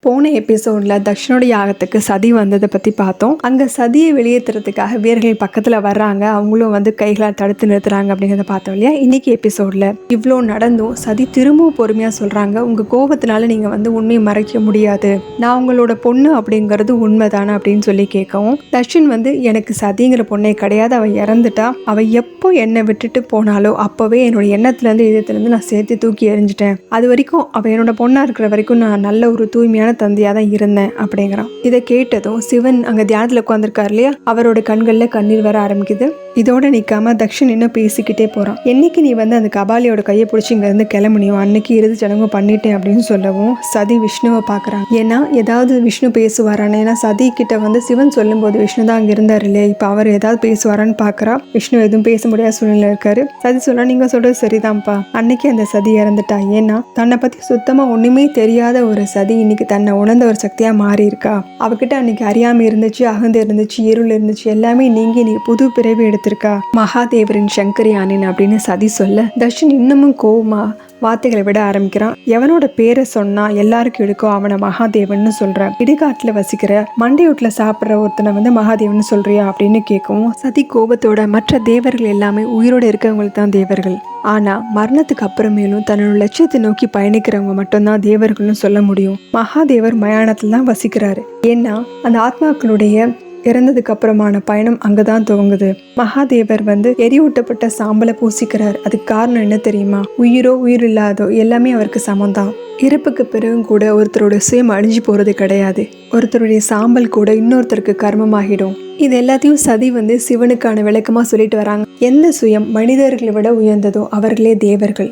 போன எபிசோட்ல தக்ஷனோட யாகத்துக்கு சதி வந்ததை பத்தி பார்த்தோம். அங்க சதியை வெளியேற்றுறதுக்காக வீரர்கள் பக்கத்துல வர்றாங்க, அவங்களும் வந்து கைகளால் தடுத்து நிறுத்துறாங்க அப்படிங்கிறத பார்த்தோம் இல்லையா. இன்னைக்கு எபிசோட்ல இவ்வளோ நடந்தும் சதி திரும்பவும் பொறுமையா சொல்றாங்க, உங்க கோபத்தினால நீங்க வந்து உண்மையை மறைக்க முடியாது, நான் உங்களோட பொண்ணு அப்படிங்கிறது உண்மைதானே அப்படின்னு சொல்லி கேட்கவும், தர்ஷன் வந்து எனக்கு சதிங்கிற பொண்ணே கிடையாது, அவ இறந்துட்டா, அவ எப்போ என்னை விட்டுட்டு போனாலோ அப்பவே என்னோட எண்ணத்துலேருந்து இதயத்துலேருந்து நான் சேர்த்து தூக்கி எறிஞ்சிட்டேன், அது வரைக்கும் அவ என்னோட பொண்ணா இருக்கிற வரைக்கும் நான் நல்ல ஒரு தூய்மையான தந்தையா தான் இருந்தேன் அப்படிங்கிறான். இதை கேட்டதும் சிவன் அங்க தியானத்துல உட்காந்துருக்காரு இல்லையா, அவரோட கண்கள்ல கண்ணீர் வர ஆரம்பிக்குது. இதோட நிக்காம தக்ஷன் இன்னும் பேசிக்கிட்டே போறான். என்னைக்கு நீ வந்து அந்த கபாலியோட கையை பிடிச்சி இங்க இருந்து கிளம்புனியோ அன்னைக்கு இறுதி சடங்கு பண்ணிட்டேன் அப்படின்னு சொல்லவும் சதி விஷ்ணுவை பாக்குறாங்க. ஏன்னா ஏதாவது விஷ்ணு பேசுவாரான்னு, ஏன்னா சதி கிட்ட வந்து சிவன் சொல்லும் போது விஷ்ணு தான் அங்க இருந்தாரு இல்லையா, இப்ப அவர் ஏதாவது பேசுவாரான்னு பாக்குறா. விஷ்ணு எதுவும் பேச முடியாத சூழ்நிலை இருக்காரு. சதி சொல்ல, நீங்க சொல்றது சரிதான்ப்பா, அன்னைக்கு அந்த சதி இறந்துட்டா, ஏன்னா தன்னை பத்தி சுத்தமா ஒண்ணுமே தெரியாத ஒரு சதி இன்னைக்கு தன்னை உணர்ந்த ஒரு சக்தியா மாறி இருக்கா. அவகிட்ட அன்னைக்கு அறியாமை இருந்துச்சு, அகந்தை இருந்துச்சு, இருள் இருந்துச்சு, எல்லாமே நீங்கி நீ புது பிறவி எடுத்திருக்கா, மகாதேவரின் சங்கரியானின் அப்படின்னு சதி சொல்ல தர்ஷன் இன்னமும் கோவமா வார்த்தைகளை விட ஆரம்பிக்கிறான். எவனோட பேரை சொன்னா எல்லாருக்கும் எடுக்கும் அவனை மகாதேவன் சொல்ற, இடுகாட்டுல வசிக்கிற மண்டையோட்டுல சாப்பிட்ற ஒருத்தனை வந்து மகாதேவன் சொல்றியா அப்படின்னு கேட்கவும் சதி கோபத்தோட, மற்ற தேவர்கள் எல்லாமே உயிரோட இருக்கவங்களுக்கு தான் தேவர்கள், ஆனா மரணத்துக்கு அப்புறமேலும் தன்னோட லட்சியத்தை நோக்கி பயணிக்கிறவங்க மட்டும்தான் தேவர்கள்னு சொல்ல முடியும். மகாதேவர் மயானத்துல தான் வசிக்கிறாரு, ஏன்னா அந்த ஆத்மாக்களுடைய இறந்ததுக்கு அப்புறமான பயணம் அங்கதான் துவங்குது. மகாதேவர் வந்து எரியூட்டப்பட்ட சாம்பலை பூசிக்கிறார். அதுக்கு காரணம் என்ன தெரியுமா, உயிரோ உயிர் இல்லாதோ எல்லாமே அவருக்கு சமம்தான். இறப்புக்கு பிறகும் கூட ஒருத்தரோட சுயம் அழிஞ்சு போறது கிடையாது, ஒருத்தருடைய சாம்பல் கூட இன்னொருத்தருக்கு கர்மமாகிடும். இது எல்லாத்தையும் சதி வந்து சிவனுக்கான விளக்கமா சொல்லிட்டு வராங்க. எந்த சுயம் மனிதர்களை விட உயர்ந்ததோ அவர்களே தேவர்கள்,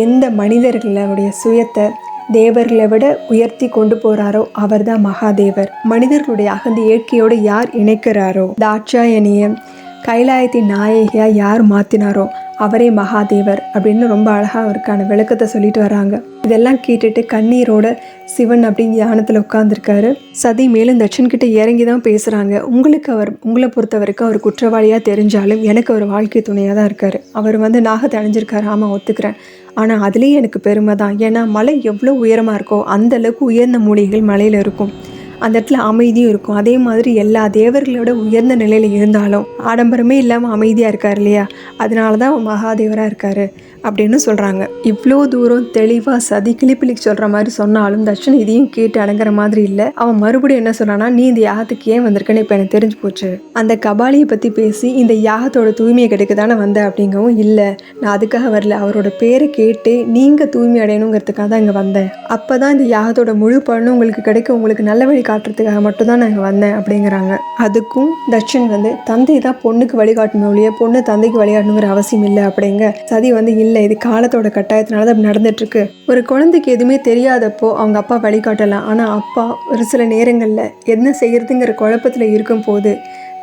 எந்த மனிதர்களுடைய சுயத்தை தேவர்களை விட உயர்த்தி கொண்டு போறாரோ அவர் தான் மகாதேவர். மனிதர்களுடைய அகந்த இயற்கையோடு யார் இணைக்கிறாரோ, தாட்சாயணிய கைலாயத்தின் நாயகியா யார் மாத்தினாரோ அவரே மகாதேவர் அப்படின்னு ரொம்ப அழகா அவருக்கான விளக்கத்தை சொல்லிட்டு வராங்க. இதெல்லாம் கேட்டுட்டு கண்ணீரோட சிவன் அப்படின்னு தியானத்துல உட்கார்ந்துருக்காரு. சதி மேலும் தட்சன் கிட்ட இறங்கி தான் பேசுறாங்க. உங்களை பொறுத்த வரைக்கும் அவர் குற்றவாளியா தெரிஞ்சாலும் எனக்கு அவர் வாழ்க்கை துணையா தான் இருக்காரு. அவர் வந்து நாகத்தை அணிஞ்சிருக்காரு, ஆமா ஒத்துக்கிறேன், ஆனா அதுலயே எனக்கு பெருமை தான். ஏன்னா மலை எவ்வளவு உயரமா இருக்கோ அந்த அளவுக்கு உயர்ந்த மூலிகைகள் மலையில இருக்கும், அந்த இடத்துல அமைதியும் இருக்கும். அதே மாதிரி எல்லா தேவர்களோட உயர்ந்த நிலையில இருந்தாலும் ஆடம்பரமே இல்லாம அமைதியா இருக்காரு இல்லையா, அதனாலதான் மகாதேவரா இருக்காரு அப்படின்னு சொல்றாங்க. இவ்வளோ தூரம் தெளிவா சதி கிளிப்பிலிக்கு சொல்ற மாதிரி சொன்னாலும் தர்ஷன் இதையும் கேட்டு அடங்குற மாதிரி இல்லை. அவன் மறுபடியும் என்ன சொல்றான்னா, நீ இந்த யாகத்துக்கு ஏன் வந்திருக்கன்னு இப்ப எனக்கு தெரிஞ்சு போச்சு, அந்த கபாலியை பத்தி பேசி இந்த யாகத்தோட தூய்மையை கிடைக்க தானே வந்த அப்படிங்கவும், இல்லை நான் அதுக்காக வரல, அவரோட பேரை கேட்டு நீங்க தூய்மை அடையணுங்கிறதுக்காக தான் இங்க வந்தேன், அப்பதான் இந்த யாகத்தோட முழு பலனும் உங்களுக்கு கிடைக்க, உங்களுக்கு நல்ல வழி காட்டுறதுக்காக மட்டும்தான் நான் இங்க வந்தேன் அப்படிங்கிறாங்க. அதுக்கும் தர்ஷன் வந்து தந்தை தான் பொண்ணுக்கு வழிகாட்டணும் இல்லையா, பொண்ணு தந்தைக்கு வழிகாட்டணுங்கிற அவசியம் இல்லை அப்படிங்க. சதி வந்து இல்லை, இது காலத்தோட கட்டாயத்தினால தான் நடந்துட்டு இருக்கு. ஒரு குழந்தைக்கு எதுவுமே தெரியாதப்போ அவங்க அப்பா வழிகாட்டலாம், ஆனா அப்பா ஒரு சில நேரங்கள்ல என்ன செய்யறதுங்கிற குழப்பத்துல இருக்கும் போது,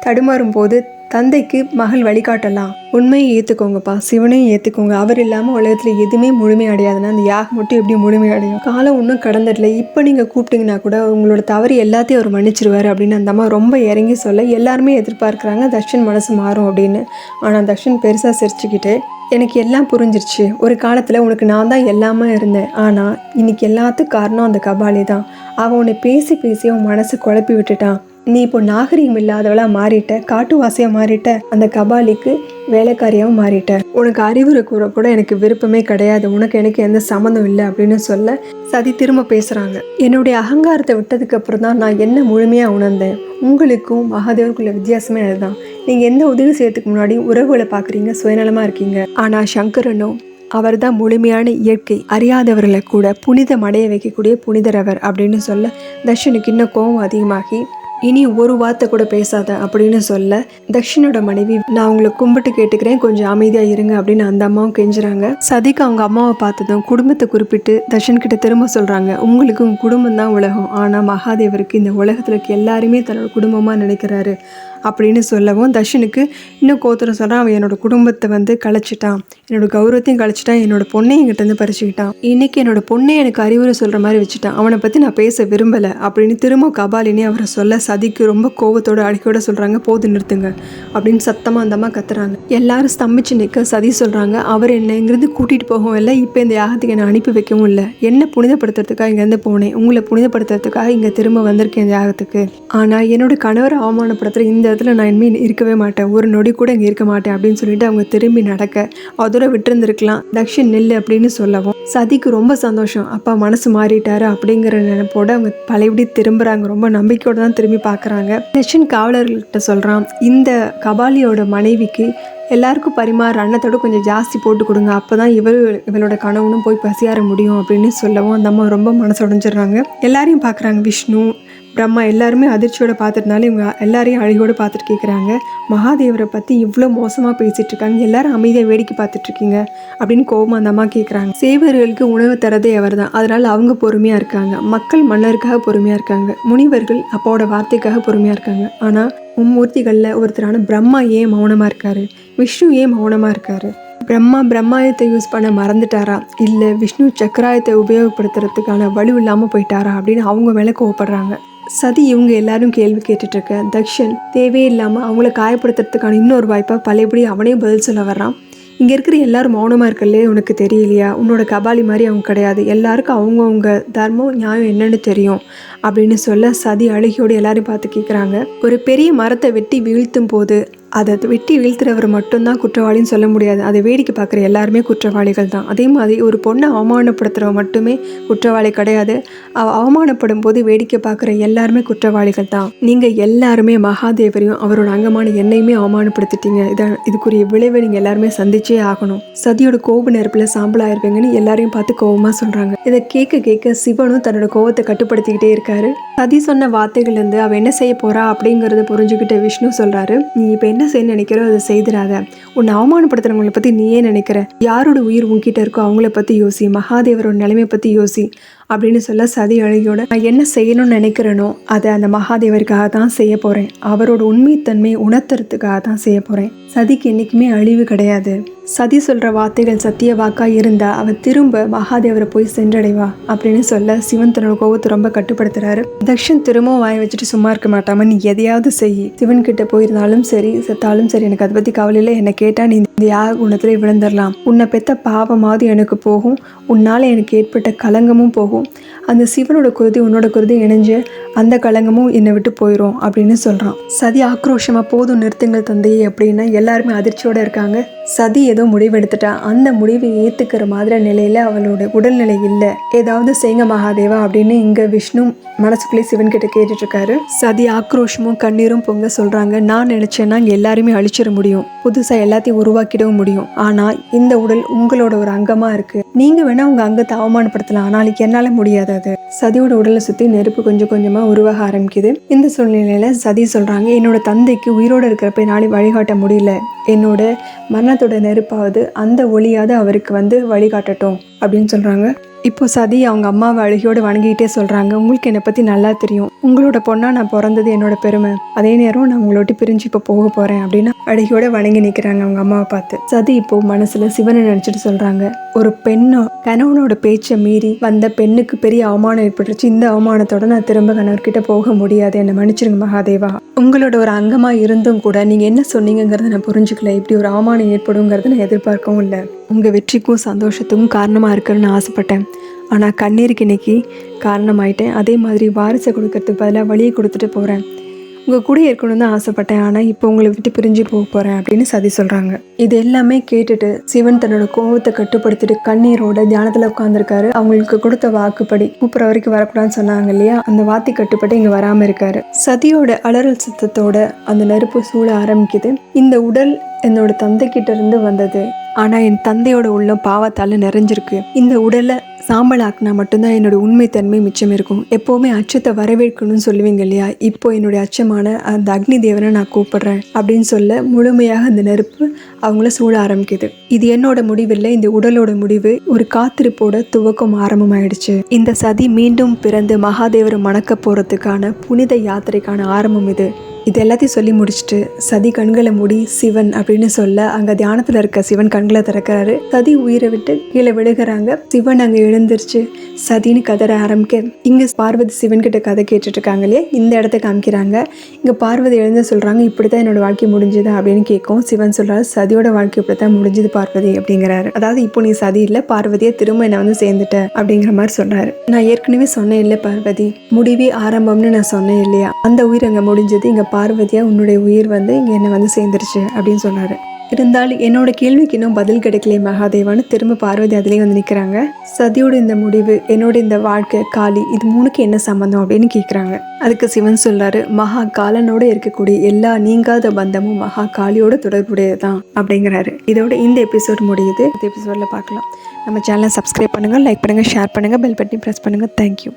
தடுமாறும் போது தந்தைக்கு மகள் வழிகாட்டலாம். உண்மையை ஏற்றுக்கோங்கப்பா, சிவனையும் ஏற்றுக்கோங்க, அவர் இல்லாமல் உலகத்தில் எதுவுமே முழுமை அடையாதுன்னா அந்த யாகம் மட்டும் எப்படி முழுமை அடையும், காலம் ஒன்றும் கடந்துடல, இப்போ நீங்கள் கூப்பிட்டீங்கன்னா கூட உங்களோட தவறு எல்லாத்தையும் அவர் மன்னிச்சிருவார் அப்படின்னு அந்த அம்மா ரொம்ப இறங்கி சொல்ல எல்லாருமே எதிர்பார்க்குறாங்க தர்ஷன் மனசு மாறும் அப்படின்னு. ஆனால் தர்ஷன் பெருசாக சிரிச்சுக்கிட்டு, எனக்கு எல்லாம் புரிஞ்சிருச்சு, ஒரு காலத்தில் உனக்கு நான் தான் எல்லாமே இருந்தேன், ஆனால் இன்னைக்கு எல்லாத்துக்கும் காரணம் அந்த கபாலி தான், அவன் உன்னை பேசி பேசி அவன் மனசை குழப்பி விட்டுட்டான், நீ இப்போ நாகரிகம் இல்லாதவளா மாறிட்ட, காட்டுவாசியா மாறிட்ட, அந்த கபாலிக்கு வேலைக்காரியாவும் மாறிட்ட, உனக்கு அறிவுரை கூற கூட எனக்கு விருப்பமே கிடையாது, உனக்கு எனக்கு எந்த சம்மந்தம் இல்லை அப்படின்னு சொல்ல சதி திரும்ப பேசுறாங்க. என்னுடைய அகங்காரத்தை விட்டதுக்கு அப்புறம் தான் நான் என்ன முழுமையா உணர்ந்தேன், உங்களுக்கும் மகாதேவருக்குள்ள வித்தியாசமே அதுதான், நீங்க எந்த உதவி செய்யறதுக்கு முன்னாடி உறவுகளை பாக்குறீங்க, சுயநலமா இருக்கீங்க, ஆனா சங்கரனும் அவர் தான் முழுமையான இயற்கை, அறியாதவர்களை கூட புனிதம் அடைய வைக்கக்கூடிய புனிதரவர் அப்படின்னு சொல்ல தர்ஷனுக்கு இன்னும் கோபம் அதிகமாகி, இனி ஒரு வார்த்தை கூட பேசாத அப்படின்னு சொல்ல தக்ஷனோட மனைவி, நான் உங்களை கும்பிட்டு கேட்டுக்கிறேன், கொஞ்சம் அமைதியா இருங்க அப்படின்னு அந்த அம்மாவும் கெஞ்சுறாங்க. சதிக்கு அவங்க அம்மாவை பார்த்ததும் குடும்பத்தை குறிப்பிட்டு தர்ஷன் கிட்ட திரும்ப சொல்றாங்க, உங்களுக்கு உங்க குடும்பம் தான் உலகம், ஆனா மகாதேவருக்கு இந்த உலகத்துல இருக்க எல்லாருமே தன்னோட குடும்பமா நினைக்கிறாரு, அப்படின்னு சொல்லவும் தர்ஷனுக்கு இன்னும் கோத்திரம் சொல்கிறான். அவன் என்னோட குடும்பத்தை வந்து கலைச்சிட்டான், என்னோட கௌரவத்தையும் கழிச்சிட்டான், என்னோட பொண்ணையும் என்கிட்ட பறிச்சுக்கிட்டான், இன்னைக்கு என்னோட பொண்ணை எனக்கு அறிவுரை சொல்கிற மாதிரி வச்சுட்டான், அவனை பற்றி நான் பேச விரும்பலை அப்படின்னு திரும்ப கபாலினி அவரை சொல்ல சதிக்கு ரொம்ப கோவத்தோட அடிக்கோட சொல்கிறாங்க, போது நிறுத்துங்க அப்படின்னு சத்தமாக அந்த அம்மா கத்துறாங்க. எல்லாரும் ஸ்தம்பிச்சு நிற்க சதி சொல்கிறாங்க, அவர் என்ன இங்கிருந்து கூட்டிகிட்டு போகவும் இல்லை, இப்போ இந்த யாகத்துக்கு என்னை அனுப்பி வைக்கவும் இல்லை, என்ன புனிதப்படுத்துறதுக்காக இங்கேருந்து போனேன், உங்களை புனிதப்படுத்துறதுக்காக இங்கே திரும்ப வந்திருக்கேன் இந்த யாகத்துக்கு. ஆனால் என்னோட கணவரை அவமானப்படுத்துகிற இந்த இடத்துல நான் இனிமேல் இருக்கவே மாட்டேன், ஒரு நொடி கூட இங்கே இருக்க மாட்டேன் அப்படின்னு சொல்லிட்டு அவங்க திரும்பி நடக்க அதோட விட்டுருந்துருக்கலாம், தக்ஷன் நில்லு அப்படின்னு சொல்லவும் சதிக்கு ரொம்ப சந்தோஷம், அப்பா மனசு மாறிட்டாரு அப்படிங்கிற நினைப்போட அவங்க பழையபடி திரும்புறாங்க. ரொம்ப நம்பிக்கையோட தான் திரும்பி பார்க்குறாங்க. தக்ஷன் காவலர்கள்கிட்ட சொல்கிறான், இந்த கபாலியோட மனைவிக்கு எல்லாருக்கும் பரிமாற அன்னத்தோட கொஞ்சம் ஜாஸ்தி போட்டு கொடுங்க, அப்போ தான் இவளோட கணவனும் போய் பசியாற முடியும் அப்படின்னு சொல்லவும் அந்த அம்மா ரொம்ப மனசு உடைஞ்சிடுறாங்க. எல்லாரையும் பார்க்குறாங்க, விஷ்ணு பிரம்மா எல்லாருமே அதிர்ச்சியோட பார்த்துட்டனால இவங்க எல்லாரையும் அழகோடு பார்த்துட்டு கேட்குறாங்க, மகாதேவரை பற்றி இவ்வளோ மோசமாக பேசிகிட்டு இருக்காங்க, எல்லாரும் அமைதியாக வேடிக்கை பார்த்துட்ருக்கீங்க அப்படின்னு கோபம் அந்த அம்மா கேட்குறாங்க. சேவர்களுக்கு உணவு தரதே அவர் தான், அதனால் அவங்க பொறுமையாக இருக்காங்க, மக்கள் மன்னருக்காக பொறுமையாக இருக்காங்க, முனிவர்கள் அப்பாவோட வார்த்தைக்காக பொறுமையாக இருக்காங்க. ஆனால் மும்மூர்த்திகளில் ஒருத்தரான பிரம்மா ஏன் மௌனமாக இருக்காரு, விஷ்ணு ஏன் மௌனமாக இருக்காரு, பிரம்மாயத்தை யூஸ் பண்ண மறந்துட்டாரா, இல்லை விஷ்ணு சக்கராயத்தை உபயோகப்படுத்துறதுக்கான வலு இல்லாமல் போயிட்டாரா அப்படின்னு அவங்க மேலே கோவப்படுறாங்க. சதி இவங்க எல்லாரும் கேள்வி கேட்டுட்ருக்க தக்ஷன் தேவையில்லாமல் அவங்கள காயப்படுத்துறதுக்கான இன்னொரு வாய்ப்பாக பழையபடி அவனே பதில் சொல்ல வர்றான். இங்கே இருக்கிற எல்லாரும் மௌனமாக இருக்கலே, உனக்கு தெரியலையா, உன்னோட கபாலி மாதிரி அவங்க கிடையாது, எல்லாருக்கும் அவங்கவுங்க தர்மம் நியாயம் என்னன்னு தெரியும் அப்படின்னு சொல்ல சதி அழுகியோடு எல்லாரையும் பார்த்து கேட்குறாங்க. ஒரு பெரிய மரத்தை வெட்டி வீழ்த்தும் போது அதை வெட்டி வீழ்த்துறவர் மட்டும்தான் குற்றவாளின்னு சொல்ல முடியாது, அதை வேடிக்கை பார்க்குற எல்லாருமே குற்றவாளிகள் தான். அதே மாதிரி ஒரு பொண்ணை அவமானப்படுத்துகிறவ மட்டுமே குற்றவாளி கிடையாது, அவமானப்படும் போது வேடிக்கை பார்க்குற எல்லாருமே குற்றவாளிகள் தான். நீங்கள் எல்லாருமே மகாதேவரையும் அவரோட அங்கமான என்னையுமே அவமானப்படுத்திட்டீங்க, இதுக்குரிய விளைவை நீங்கள் எல்லாருமே சந்திச்சே ஆகணும், சதியோட கோப நெருப்பில் சாம்பலாயிருப்பீங்கன்னு எல்லாரையும் பார்த்து கோபமாக சொல்கிறாங்க. இதை கேட்க சிவனும் தன்னோட கோபத்தை கட்டுப்படுத்திக்கிட்டே இருக்காரு. சதி சொன்ன வார்த்தைகள்லேருந்து அவள் என்ன செய்ய போறா அப்படிங்கிறத புரிஞ்சுக்கிட்ட விஷ்ணு சொல்கிறாரு, நீ இப்போ என்ன செய்ய நினைக்கிறோ அதை செய்திடாத, உன்னை அவமானப்படுத்துறவங்களை பற்றி நீயே நினைக்கிற, யாரோட உயிர் உன்கிட்ட இருக்கோ அவங்கள பற்றி யோசி, மகாதேவரோட நிலைமை பற்றி யோசி அப்படின்னு சொல்ல சதி அழகியோட, நான் என்ன செய்யணும்னு நினைக்கிறேனோ அதை அந்த மகாதேவருக்காக தான் செய்ய போகிறேன், அவரோட உண்மைத்தன்மை உணர்த்துறதுக்காக தான் செய்ய போகிறேன், சதிக்கு என்றைக்குமே அழிவு கிடையாது, சதி சொல்கிற வார்த்தைகள் சத்திய வாக்காக இருந்தால் அவன் திரும்ப மகாதேவரை போய் சென்றடைவா அப்படின்னு சொல்ல சிவன் தன்னோட கோபத்தை ரொம்ப கட்டுப்படுத்துறாரு. தக்ஷன் திரும்பவும் வாய வச்சுட்டு சும்மா இருக்க மாட்டாம, நீ எதையாவது செய், சிவன் கிட்ட போயிருந்தாலும் சரி செத்தாலும் சரி எனக்கு அதை பற்றி கவலையில், என்னை கேட்டால் நீ இந்த யாக குணத்துல விழுந்துடலாம், உன்னை பெற்ற பாவமாவது எனக்கு போகும், உன்னால் எனக்கு ஏற்பட்ட கலங்கமும் போகும், அந்த சிவனோட குருதி உன்னோட குருதி இணைஞ்சு அந்த கலங்கமும் என்னை விட்டு போயிடும் அப்படின்னு சொல்கிறான். சதி ஆக்ரோஷமாக போதும் நிறுத்துங்கள் தந்தையே அப்படின்னா எல்லாருமே அதிர்ச்சியோடு இருக்காங்க. சதி ஏதோ முடிவெடுத்துட்டா, அந்த முடிவை ஏற்றுக்கிற மாதிரி நிலையில் அவளோட உடல்நிலை இல்லை, ஏதாவது செய்யுங்க மகாதேவா அப்படின்னு இங்கே விஷ்ணு மனசுக்குள்ளே சிவன் கிட்ட கேட்டுட்ருக்காரு. சதி ஆக்ரோஷமும் கண்ணீரும் பொங்க சொல்கிறாங்க, நான் நினச்சேன்னா இங்கே எல்லாருமே அழிச்சிட முடியும், புதுசாக எல்லாத்தையும் உருவாக்கிடவும் முடியும், ஆனால் இந்த உடல் உங்களோட ஒரு அங்கமாக இருக்குது, நீங்கள் வேணால் உங்கள் அங்கத்தை அவமானப்படுத்தலாம், நாளைக்கு என்னால் முடியாது. அது சதியோட உடலை சுற்றி நெருப்பு கொஞ்சம் கொஞ்சமாக உருவாக ஆரம்பிக்குது. இந்த சூழ்நிலையில் சதி சொல்கிறாங்க, என்னோட தந்தைக்கு உயிரோடு இருக்கிறப்ப என்னால் வழிகாட்ட முடியல, என்னோட மரணத்தோட நெருப்பாவது அந்த ஒளியாவது அவருக்கு வந்து வழிகாட்டட்டும் அப்படின்னு சொல்கிறாங்க. இப்போ சதி அவங்க அம்மாவை அழுகியோடு வணங்கிக்கிட்டே சொல்கிறாங்க, உங்களுக்கு என்னை பற்றி நல்லா தெரியும், உங்களோட பொண்ணாக நான் பிறந்தது என்னோட பெருமை, அதே நேரம் நான் உங்களோட பிரிஞ்சு இப்போ போக போகிறேன் அப்படின்னு அழுகியோட வணங்கி நிற்கிறாங்க அவங்க அம்மாவை பார்த்து. சதி இப்போ மனசில் சிவனை நினச்சிட்டு சொல்கிறாங்க, ஒரு பெண்ணோ கணவனோட பேச்சை மீறி வந்த பெண்ணுக்கு பெரிய அவமானம் ஏற்பட்டுருச்சு, இந்த அவமானத்தோட நான் திரும்ப கணவர்கிட்ட போக முடியாது, என்னை மன்னிச்சிருங்க மகாதேவா, உங்களோட ஒரு அங்கமாக இருந்தும் கூட நீங்கள் என்ன சொன்னீங்கிறத நான் புரிஞ்சுக்கல, இப்படி ஒரு அவமானம் ஏற்படுங்கிறத நான் எதிர்பார்க்கவும் இல்லை, உங்கள் வெற்றிக்கும் சந்தோஷத்துக்கும் காரணமாக இருக்குன்னு நான் ஆசைப்பட்டேன், ஆனால் கண்ணீருக்கு இன்னைக்கு காரணமாயிட்டேன், அதே மாதிரி வாரிசை கொடுக்கறதுக்கு பதிலாக வழியை கொடுத்துட்டு போகிறேன், உங்கள் கூட இருக்கணும்னு தான் ஆசைப்பட்டேன், ஆனால் இப்போ உங்களை விட்டு பிரிஞ்சு போக போகிறேன் அப்படின்னு சதி சொல்கிறாங்க. இது எல்லாமே கேட்டுட்டு சிவன் தன்னோட கோபத்தை கட்டுப்படுத்திட்டு கண்ணீரோட தியானத்தில் உட்காந்துருக்காரு. அவங்களுக்கு கொடுத்த வாக்குப்படி கூப்பிட்ற வரைக்கும் வரக்கூடாதுன்னு சொன்னாங்க இல்லையா, அந்த வாத்தி கட்டுப்பட்டு இங்கே வராமல் இருக்காரு. சதியோட அலறல் சத்தத்தோட அந்த நெருப்பு சூழ ஆரம்பிக்குது. இந்த உடல் என்னோட தந்தைக்கிட்ட இருந்து வந்தது, ஆனால் என் தந்தையோட உள்ளம் பாவத்தால் நிறைஞ்சிருக்கு, இந்த உடலை சாம்பல் ஆக்கினா மட்டும்தான் என்னோட உண்மை தன்மை மிச்சம் இருக்கும், எப்போவுமே அச்சத்தை வரவேற்கணும்னு சொல்லுவீங்க இல்லையா, இப்போ என்னுடைய அச்சமான அந்த அக்னி தேவனை நான் கூப்பிடுறேன் அப்படின்னு சொல்ல முழுமையாக அந்த நெருப்பு அவங்கள சூழ ஆரம்பிக்குது. இது என்னோட முடிவில்லை, இந்த உடலோட முடிவு, ஒரு காத்திருப்போட துவக்கம் ஆரம்பமாயிடுச்சு. இந்த சதி மீண்டும் பிறந்து மகாதேவரை மணக்க போறதுக்கான புனித யாத்திரைக்கான ஆரம்பம் இது. இது எல்லாத்தையும் சொல்லி முடிச்சுட்டு சதி கண்களை மூடி சிவன் அப்படின்னு சொல்ல அங்க தியானத்துல இருக்க சிவன் கண்களை திறக்கிறாரு. சதி உயிரை விட்டு கீழே விழுகிறாங்க. சிவன் அங்க எழுந்திருச்சு சதின்னு கதற ஆரம்பிக்க இங்க பார்வதி சிவன் கிட்ட கதை கேட்டுட்டு இருக்காங்க இல்லையா, இந்த இடத்த காமிக்கிறாங்க. இங்க பார்வதி எழுந்து சொல்றாங்க, இப்படித்தான் என்னோட வாழ்க்கை முடிஞ்சுதா அப்படின்னு கேட்கும். சிவன் சொல்றாரு, சதியோட வாழ்க்கை இப்படித்தான் முடிஞ்சது பார்வதி அப்படிங்கிறாரு. அதாவது இப்போ நீ சதி இல்ல, பார்வதியை திரும்ப என்ன வந்து சேர்ந்துட்ட அப்படிங்கிற மாதிரி சொல்றாரு. நான் ஏற்கனவே சொன்னேன் இல்ல பார்வதி, முடிவே ஆரம்பம்னு நான் சொன்னேன் இல்லையா, அந்த உயிர் அங்க முடிஞ்சது. இங்க பார்வதியா உன்னுடைய உயிர் வந்து இங்க என்ன வந்து சேர்ந்துருச்சு அப்படின்னு சொல்றாரு. இருந்தாலும் என்னோட கேள்விக்கு இன்னும் பதில் கிடைக்கலையே மகாதேவான்னு திரும்ப பார்வதி அதுலேயே வந்து நிற்கிறாங்க. சதியோட இந்த முடிவு, என்னோட இந்த வாழ்க்கை, காளி, இது மூணுக்கு என்ன சம்மந்தம் அப்படின்னு கேட்குறாங்க. அதுக்கு சிவன் சொல்றாரு, மகா காலனோட இருக்கக்கூடிய எல்லா நீங்காத பந்தமும் மகா காளியோட தொடர்புடையதான் அப்படிங்கிறாரு. இதோட இந்த எபிசோட் முடியுது. இந்த எபிசோடில் பார்க்கலாம். நம்ம சேனலை சப்ஸ்கிரைப் பண்ணுங்கள், லைக் பண்ணுங்கள், ஷேர் பண்ணுங்கள், பெல் பட்டனை ப்ரெஸ் பண்ணுங்கள். தேங்க்யூ.